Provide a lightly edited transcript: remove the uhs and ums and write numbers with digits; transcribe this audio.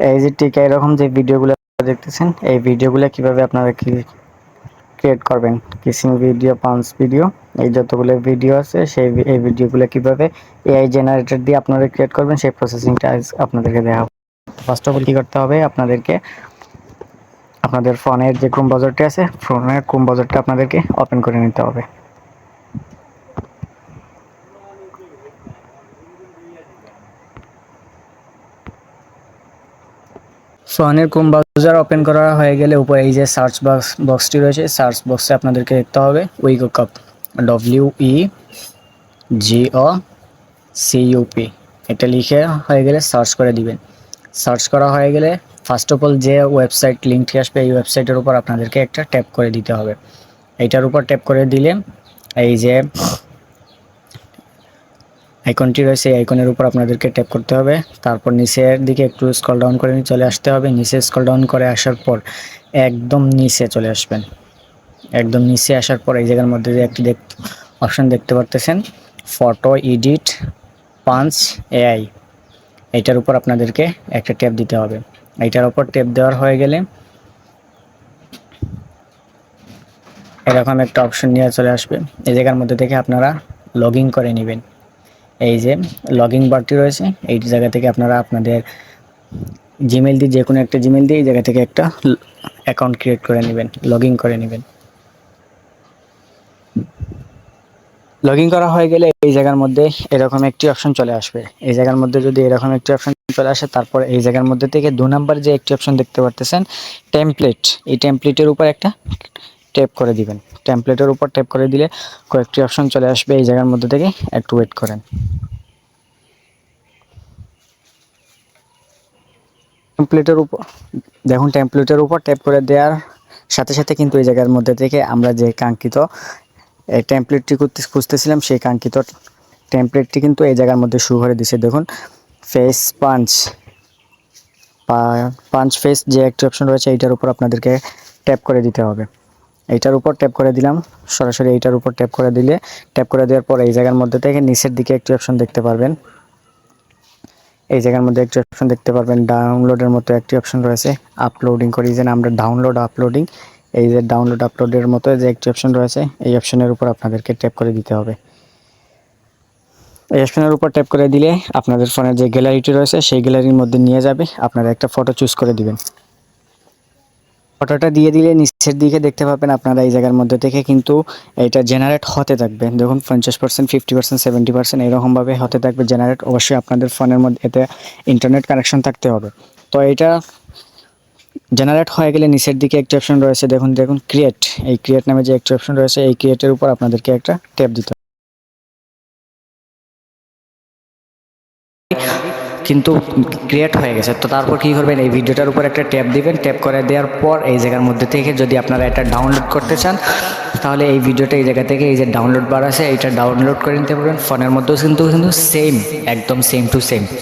এই যে ঠিক এরকম যে ভিডিওগুলো দেখতেছেন, এই ভিডিওগুলো কিভাবে আপনারা ক্রিয়েট করবেন, কিসিং ভিডিও, পাঞ্চ ভিডিও, এই যতগুলো ভিডিও আছে এই ভিডিওগুলো কিভাবে এআই জেনারেটর দিয়ে আপনারা ক্রিয়েট করবেন সেই প্রসেসিংটা আপনাদেরকে দেখাবো। ফার্স্ট অফ অল কি করতে হবে, আপনাদেরকে আপনাদের ফোনের যে ক্রোম ব্রাউজারটি আছে, ফোনের ক্রোম ব্রাউজারটা আপনাদেরকে ওপেন করে নিতে হবে। ফোনের ক্রোম ব্রাউজার ওপেন করা হয়ে গেলে উপরে এই যে সার্চ বক্সটি রয়েছে, সার্চ বক্সে আপনাদেরকে দেখতে হবে উইগোকাপ, WEGOCUP, এটা লিখে হয়ে গেলে সার্চ করে দিবেন। সার্চ করা হয়ে গেলে ফার্স্ট অফ অল যে ওয়েবসাইট লিঙ্কটি আসবে এই ওয়েবসাইটের উপর আপনাদেরকে একটা ট্যাপ করে দিতে হবে। এইটার উপর ট্যাপ করে দিলে এই যে আইকনটি রয়েছে এই আইকনের উপর আপনাদেরকে ট্যাপ করতে হবে। তারপর নিচের দিকে একটু স্ক্রল ডাউন করে চলে আসতে হবে। নিচে স্ক্রল ডাউন করে আসার পর একদম নিচে চলে আসবেন। একদম নিচে আসার পর এই জায়গার মধ্যে যে একটি অপশন দেখতে পারতেছেন, ফটো এডিট পাঞ্চ এআই, এইটার উপর আপনাদেরকে একটা ট্যাপ দিতে হবে। এইটার উপর ট্যাপ দেওয়ার হয়ে গেলে এরকম একটা অপশন নিয়ে চলে আসবে। এই জায়গার মধ্যে থেকে আপনারা লগ ইন করে নেবেন। এই যে লগ ইন বারটি রয়েছে, এই জায়গা থেকে আপনারা আপনাদের জিমেল দিয়ে, যে কোনো একটা জিমেল দিয়ে এই জায়গা থেকে একটা অ্যাকাউন্ট ক্রিয়েট করে নেবেন, লগ ইন করে নেবেন। লগ ইন করা হয়ে গেলে এই জায়গার মধ্যে এরকম একটি অপশন চলে আসবে। এই জায়গার মধ্যে যদি এরকম একটি অপশন চলে আসে, তারপর এই জায়গার মধ্যে থেকে 2 নাম্বার যে একটি অপশন দেখতে পারতেছেন টেমপ্লেট, এই টেমপ্লেটের উপর একটা ট্যাপ করে দিবেন। টেমপ্লেটের উপর ট্যাপ করে দিলে কয়েকটি অপশন চলে আসবে। এই জায়গার মধ্যে থেকে একটু ওয়েট করেন। টেমপ্লেটের উপর দেখুন, টেমপ্লেটের উপর ট্যাপ করে দেওয়ার সাথে সাথে কিন্তু এই জায়গার মধ্যে থেকে আমরা যে কাঙ্ক্ষিত এই টেমপ্লেটটি খুঁজতেছিলাম সেই কাঙ্ক্ষিত টেমপ্লেটটি কিন্তু এই জায়গার মধ্যে শুরু করে দিছে। দেখুন ফেস পাঞ্চ ফেস যে একটি অপশন রয়েছে এইটার উপর আপনাদেরকে ট্যাপ করে দিতে হবে। এইটার উপর ট্যাপ করে দিলাম, সরাসরি এইটার উপর ট্যাপ করে দিলে, ট্যাপ করে দেওয়ার পর এই জায়গার মধ্যে থেকে নিচের দিকে একটি অপশন দেখতে পারবেন। এই জায়গার মধ্যে একটি অপশন দেখতে পারবেন ডাউনলোডের মতো একটি অপশন রয়েছে, আপলোডিং করি যে আমরা ডাউনলোড আপলোডিং, এই যে ডাউনলোড আপলোডের মতো যে একটি অপশন রয়েছে এই অপশনের উপর আপনাদেরকে ট্যাপ করে দিতে হবে। এই অপশনের উপর ট্যাপ করে দিলে আপনাদের ফোনের যে গ্যালারিটি রয়েছে সেই গ্যালারির মধ্যে নিয়ে যাবে। আপনারা একটা ফটো চুজ করে দিবেন। ফটোটা দিয়ে দিলে নিচের দিকে দেখতে পাবেন আপনারা এই জায়গার মধ্যে থেকে কিন্তু এটা জেনারেট হতে থাকবে। দেখুন 50%, 50%, 70% এরকমভাবে হতে থাকবে জেনারেট। অবশ্যই আপনাদের ফোনের মধ্যে এতে ইন্টারনেট কানেকশন থাকতে হবে। তো এটা জেনারেট হয়ে গেলে নিচের দিকে একটি অপশন রয়েছে, দেখুন ক্রিয়েট, এই ক্রিয়েট নামে যে একটি অপশন রয়েছে এই ক্রিয়েটের উপর আপনাদেরকে একটা ট্যাপ দিতে হবে। কিন্তু ক্রিয়েট হয়ে গেছে। তো তারপর কী করবেন, এই ভিডিওটার উপর একটা ট্যাপ দিবেন। ট্যাপ করে দেওয়ার পর এই জায়গার মধ্যে থেকে যদি আপনারা এটা ডাউনলোড করতে চান তাহলে এই ভিডিওটা এই জায়গা থেকে এই যে ডাউনলোড বার আছে এইটা ডাউনলোড করে নিতে পারবেন। ফোনের মধ্যেও কিন্তু সেম, একদম সেম টু সেম।